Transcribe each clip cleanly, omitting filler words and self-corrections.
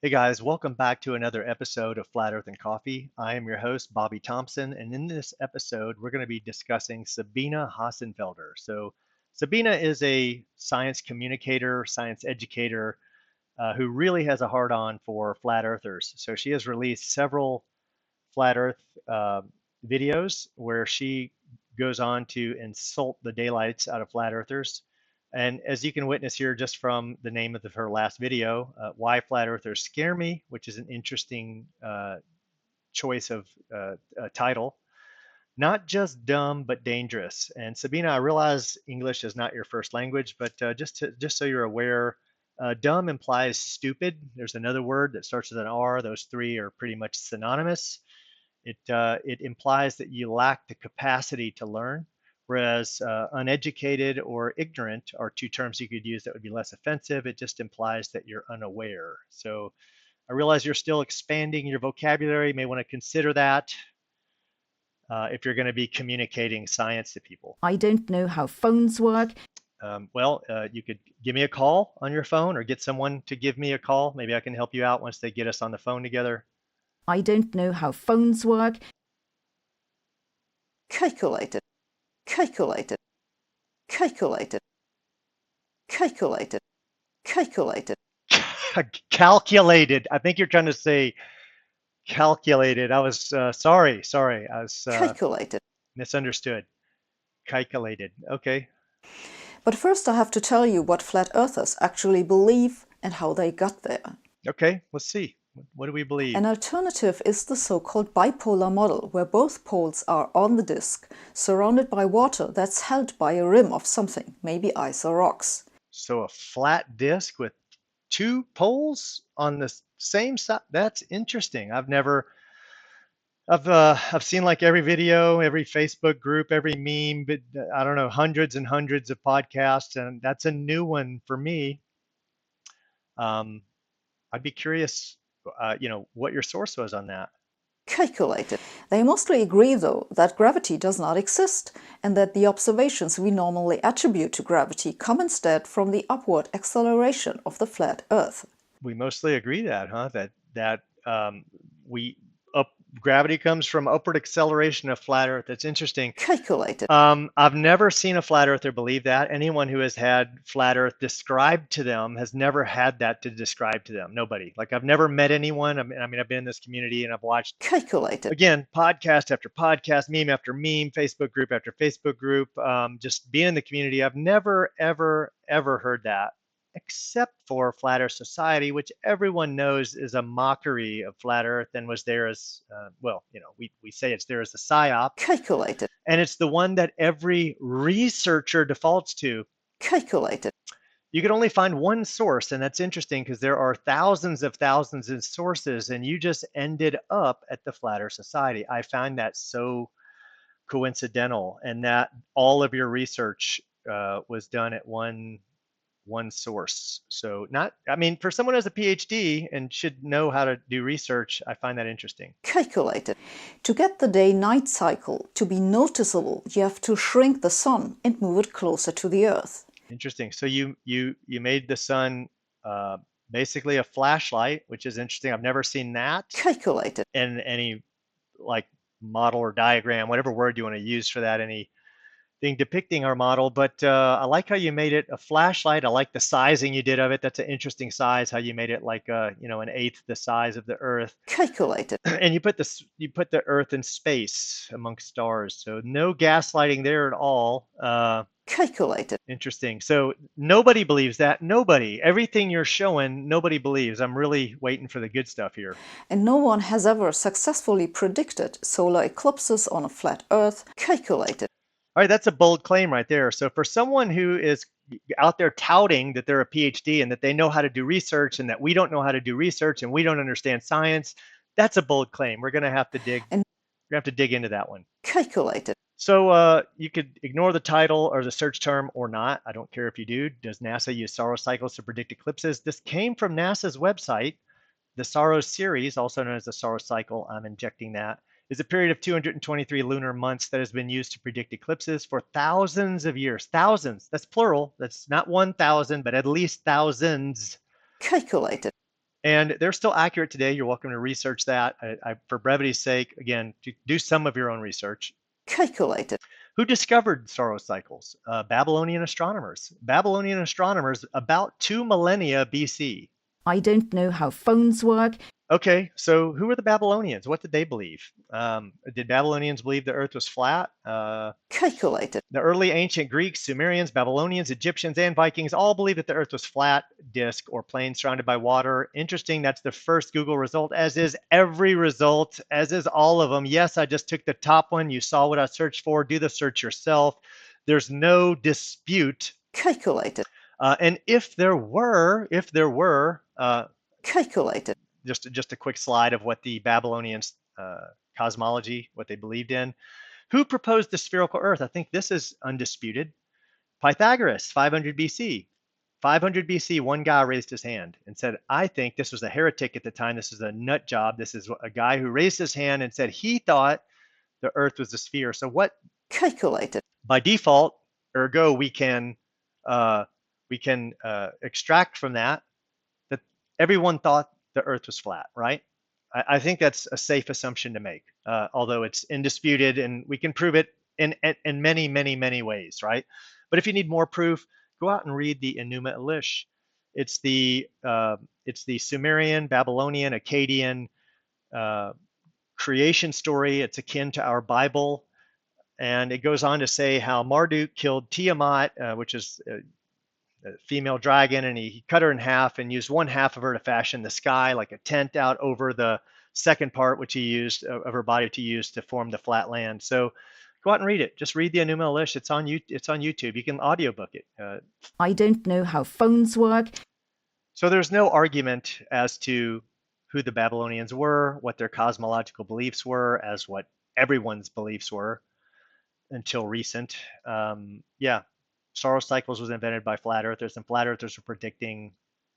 Hey guys, welcome back to another episode of Flat Earth and Coffee. I am your host, Bobby Thompson, and in this episode, we're going to be discussing Sabine Hossenfelder. So, Sabine is a science communicator, science educator who really has a hard on for flat earthers. So, she has released several flat earth videos where she goes on to insult the daylights out of flat earthers. And as you can witness here, just from the name of her last video, Why Flat Earthers Scare Me, which is an interesting choice of title. Not just dumb, but dangerous. And Sabina, I realize English is not your first language, but just so you're aware, dumb implies stupid. There's another word that starts with an R. Those three are pretty much synonymous. It implies that you lack the capacity to learn, whereas uneducated or ignorant are two terms you could use that would be less offensive. It just implies that you're unaware. So I realize you're still expanding your vocabulary. You may want to consider that if you're going to be communicating science to people. I don't know how phones work. You could give me a call on your phone or get someone to give me a call. Maybe I can help you out once they get us on the phone together. I don't know how phones work. Calculated, calculated, calculated, calculated, calculated. Calculated. I think you're trying to say calculated. I was sorry. I was Calculated. misunderstood. Calculated. Okay. But first I have to tell you what flat earthers actually believe and how they got there. Okay, let's see. What do we believe? An alternative is the so-called bipolar model, where both poles are on the disk, surrounded by water that's held by a rim of something, maybe ice or rocks. So a flat disk with two poles on the same side. That's interesting. I've seen like every video, every Facebook group, every meme, but I don't know, hundreds and hundreds of podcasts, and that's a new one for me. I'd be curious, what your source was on that. Calculated. They mostly agree, though, that gravity does not exist and that the observations we normally attribute to gravity come instead from the upward acceleration of the flat Earth. We mostly agree that, huh? That we gravity comes from upward acceleration of flat Earth. That's interesting. Calculated. I've never seen a flat earther believe that. Anyone who has had flat Earth described to them has never had that to describe to them. Nobody. Like I've never met anyone. I've been in this community and I've watched, Calculated. again, podcast after podcast, meme after meme, Facebook group after Facebook group. Just being in the community, I've never, ever heard that, except for Flat Earth Society, which everyone knows is a mockery of Flat Earth and was there as, we say it's there as a psyop. Calculated. And it's the one that every researcher defaults to. Calculated. You can only find one source, and that's interesting because there are thousands of sources, and you just ended up at the Flat Earth Society. I find that so coincidental, and that all of your research was done at one source. So for someone who has a PhD and should know how to do research, I find that interesting. Calculated. To get the day-night cycle to be noticeable, you have to shrink the sun and move it closer to the Earth. Interesting. So you made the sun basically a flashlight, which is interesting. I've never seen that Calculated. in any like model or diagram, whatever word you want to use for that, anything depicting our model. But I like how you made it a flashlight. I like the sizing you did of it. That's an interesting size, how you made it like an eighth the size of the Earth. Calculated. And you put the Earth in space amongst stars. So no gaslighting there at all. Calculated. Interesting. So nobody believes that. Nobody. Everything you're showing, nobody believes. I'm really waiting for the good stuff here. And no one has ever successfully predicted solar eclipses on a flat Earth. Calculated. All right, that's a bold claim right there. So for someone who is out there touting that they're a PhD and that they know how to do research and that we don't know how to do research and we don't understand science, that's a bold claim. We're going to have to dig into that one. Calculated. So you could ignore the title or the search term or not. I don't care if you do. Does NASA use Saros cycles to predict eclipses? This came from NASA's website. The Saros series, also known as the Saros cycle, I'm injecting that, is a period of 223 lunar months that has been used to predict eclipses for thousands of years. Thousands. That's plural. That's not 1,000, but at least thousands. Calculated. And they're still accurate today. You're welcome to research that. For brevity's sake, again, do some of your own research. Calculated. Who discovered sorrow cycles? Babylonian astronomers. Babylonian astronomers about 2 millennia BC. I don't know how phones work. Okay, so who were the Babylonians? What did they believe? Did Babylonians believe the Earth was flat? Calculated. The early ancient Greeks, Sumerians, Babylonians, Egyptians, and Vikings all believed that the Earth was flat, disk, or plane surrounded by water. Interesting, that's the first Google result, as is every result, as is all of them. Yes, I just took the top one. You saw what I searched for. Do the search yourself. There's no dispute. Calculated. And if there were, Calculated. just a quick slide of what the Babylonians cosmology, what they believed in. Who proposed the spherical Earth? I think this is undisputed. Pythagoras, 500 BC. 500 BC, one guy raised his hand and said, I think this was a heretic at the time. This is a nut job. This is a guy who raised his hand and said he thought the Earth was a sphere. So what? Calculated. By default, ergo, we can extract from that everyone thought the Earth was flat, right? I think that's a safe assumption to make, although it's indisputed and we can prove it in many, many, many ways, right? But if you need more proof, go out and read the Enuma Elish. It's the Sumerian, Babylonian, Akkadian creation story. It's akin to our Bible, and it goes on to say how Marduk killed Tiamat, which is a female dragon, and he cut her in half and used one half of her to fashion the sky like a tent out over the second part, which he used of her body to use to form the flat land. So go out and read it. Just read the Enuma Elish. It's on YouTube. You can audiobook it. I don't know how phones work. So there's no argument as to who the Babylonians were, what their cosmological beliefs were, as what everyone's beliefs were until recent. Yeah. Sorrow cycles was invented by flat earthers, and flat earthers were predicting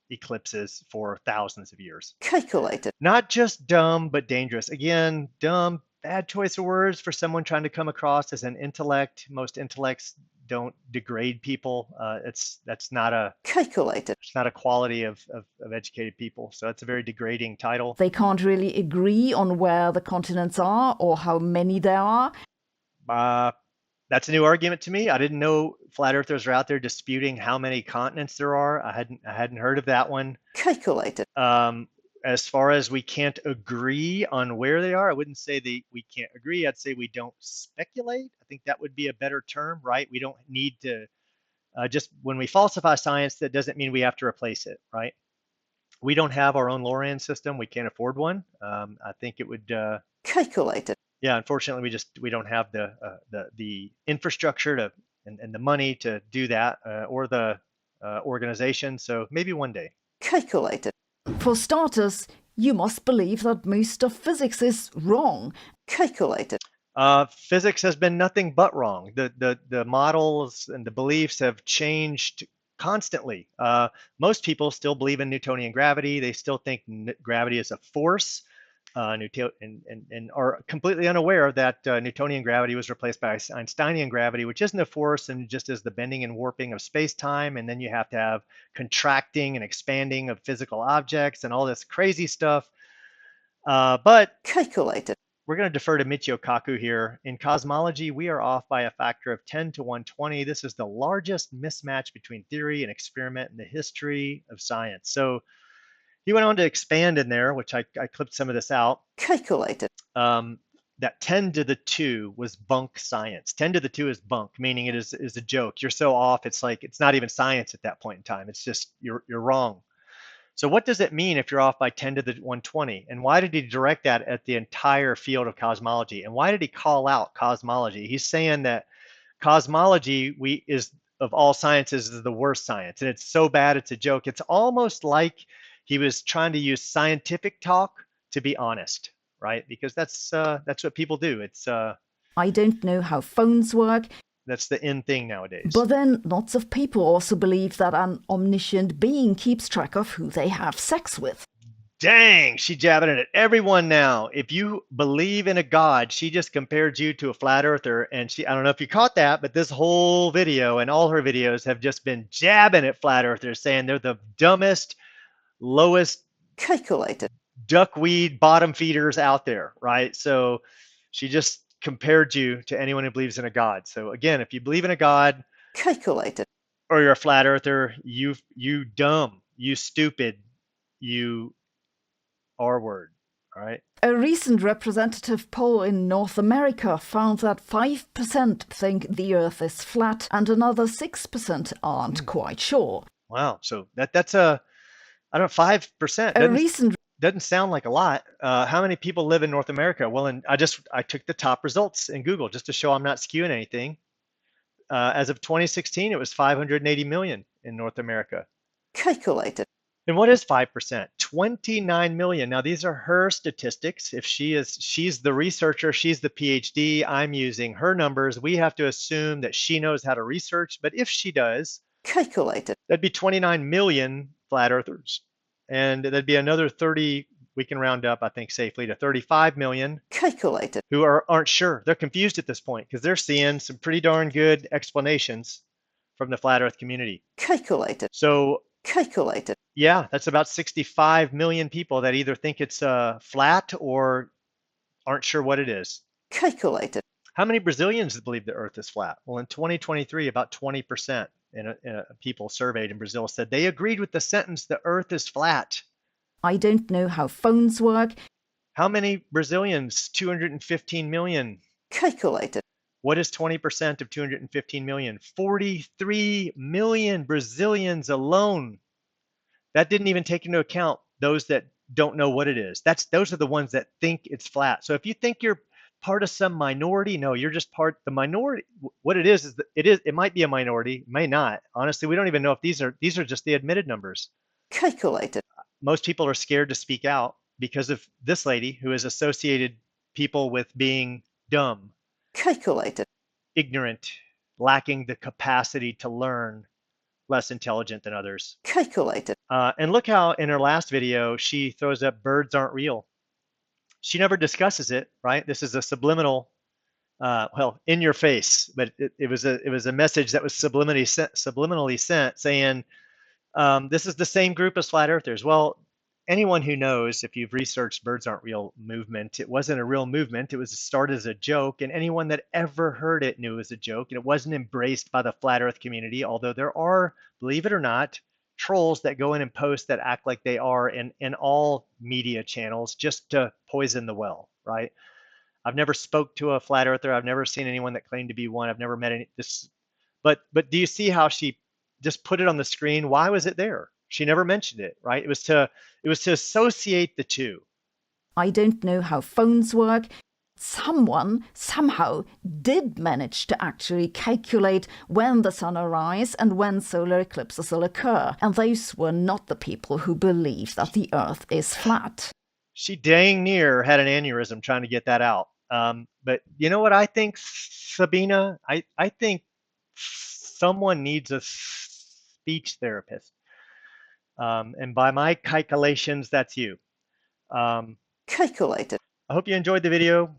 eclipses for thousands of years. Calculated. Not just dumb, but dangerous. Again, dumb, bad choice of words for someone trying to come across as an intellect. Most intellects don't degrade people. That's not a Calculated. It's not a quality of educated people. So it's a very degrading title. They can't really agree on where the continents are or how many there are. That's a new argument to me. I didn't know flat earthers are out there disputing how many continents there are. I hadn't heard of that one. Calculated. As far as we can't agree on where they are, I wouldn't say we can't agree. I'd say we don't speculate. I think that would be a better term, right? We don't need to just when we falsify science, that doesn't mean we have to replace it, right? We don't have our own Lorentz system. We can't afford one. I think it would Calculated. Yeah, unfortunately, we don't have the infrastructure and the money to do that, or the organization. So maybe one day. Calculated. For starters, you must believe that most of physics is wrong. Calculated. Physics has been nothing but wrong. The models and the beliefs have changed constantly. Most people still believe in Newtonian gravity. They still think gravity is a force. And are completely unaware that Newtonian gravity was replaced by Einsteinian gravity, which isn't a force and just is the bending and warping of space-time. And then you have to have contracting and expanding of physical objects and all this crazy stuff. But calculated. We're going to defer to Michio Kaku here. In cosmology, we are off by a factor of 10 to 120. This is the largest mismatch between theory and experiment in the history of science. So he went on to expand in there, which I clipped some of this out. Calculated. That 10 to the 2 was bunk science. 10 to the 2 is bunk, meaning it is a joke. You're so off, it's like it's not even science at that point in time. It's just you're wrong. So what does it mean if you're off by 10 to the 120? And why did he direct that at the entire field of cosmology? And why did he call out cosmology? He's saying that cosmology is of all sciences is the worst science, and it's so bad it's a joke. It's almost like he was trying to use scientific talk to be honest, right? Because that's what people do. It's I don't know how phones work. That's the in thing nowadays. But then lots of people also believe that an omniscient being keeps track of who they have sex with. Dang, she jabbing it at everyone now. If you believe in a god, she just compared you to a flat earther, and I don't know if you caught that, but this whole video and all her videos have just been jabbing at flat earthers, saying they're the dumbest, lowest calculated, duckweed bottom feeders out there, right? So she just compared you to anyone who believes in a god. So again, if you believe in a god calculated, or you're a flat earther, you dumb, you stupid, you R word, all right? A recent representative poll in North America found that 5% think the Earth is flat and another 6% aren't quite sure. Wow. So that's I don't know, 5% A recent doesn't sound like a lot. How many people live in North America? Well, and I took the top results in Google just to show I'm not skewing anything. As of 2016, it was 580 million in North America. calculated, And what is 5%? 29 million. Now these are her statistics. If she's the researcher, she's the PhD. I'm using her numbers. We have to assume that she knows how to research. But if she does, calculated, that'd be 29 million flat earthers. And that'd be another 30, we can round up, I think, safely to 35 million calculated, who aren't sure. They're confused at this point because they're seeing some pretty darn good explanations from the flat earth community. calculated, So calculated, yeah, that's about 65 million people that either think it's flat or aren't sure what it is. calculated, How many Brazilians believe the earth is flat? Well, in 2023, about 20% people surveyed in Brazil said they agreed with the sentence, the earth is flat. I don't know how phones work. How many Brazilians? 215 million. calculated, What is 20% of 215 million? 43 million Brazilians alone. That didn't even take into account those that don't know what it is. Those are the ones that think it's flat. So if you think you're part of some minority, no, you're just part the minority. What it is that it might be a minority, may not. Honestly, we don't even know if these are just the admitted numbers. calculated, Most people are scared to speak out because of this lady who has associated people with being dumb, calculated, ignorant, lacking the capacity to learn, less intelligent than others. calculated, And look how in her last video, she throws up birds aren't real. She never discusses it, right? This is a subliminal, well, in your face, but it was a message that was subliminally sent saying, this is the same group as flat earthers. Well, anyone who knows, if you've researched birds aren't real movement, it wasn't a real movement. It was started as a joke, and anyone that ever heard it knew it was a joke, and it wasn't embraced by the flat earth community, although there are, believe it or not, trolls that go in and post that act like they are in all media channels just to poison the well, right? I've never spoke to a flat earther. I've never seen anyone that claimed to be one. I've never met any this, but do you see how she just put it on the screen? Why was it there? She never mentioned it, right? It was to associate the two. I don't know how phones work. Someone somehow did manage to actually calculate when the sun will rise and when solar eclipses will occur, and those were not the people who believe that the Earth is flat. She dang near had an aneurysm trying to get that out. But you know what I think, Sabina? I think someone needs a speech therapist. And by my calculations, that's you. calculated, I hope you enjoyed the video.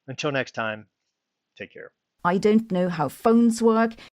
Until next time, take care. I don't know how phones work.